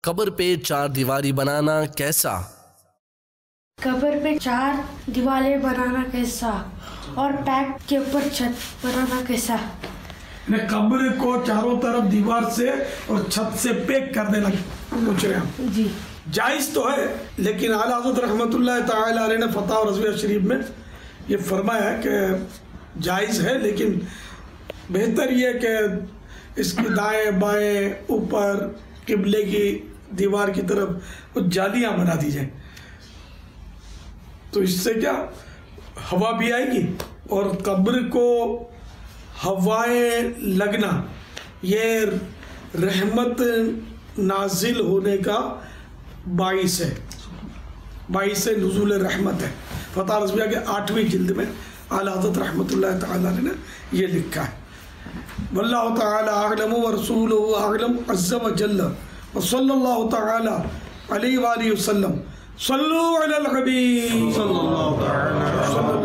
قبر پہ چار دیواری بنانا کیسا؟ قبر پہ چار دیواریں بنانا کیسا اور پیک کے اوپر چھت بنانا کیسا؟ قبر کو چاروں طرف دیوار سے اور چھت سے پیک کر دینا پوچھ رہے ہیں جی جائز تو ہے، لیکن اعلیٰ حضرت رحمۃ اللہ تعالی علیہ نے فتح و رضویہ شریف میں یہ فرمایا ہے کہ جائز ہے، لیکن بہتر یہ کہ اس کی دائیں بائیں اوپر قبلے کی دیوار کی طرف کچھ جالیاں بنا دی جائیں، تو اس سے کیا ہوا بھی آئے گی اور قبر کو ہوائیں لگنا یہ رحمت نازل ہونے کا باعث ہے، باعث نزول رحمت ہے۔ فتح رضویہ کے 8ویں جلد میں اعلیٰ حضرت رحمۃ اللہ تعالی نے یہ لکھا ہے۔ واللہ تعالی اعلم ورسولہ اعلم عز وجل وصلی اللہ تعالی علیہ وآلہ وسلم صلو علی الحبیب صلی اللہ تعالی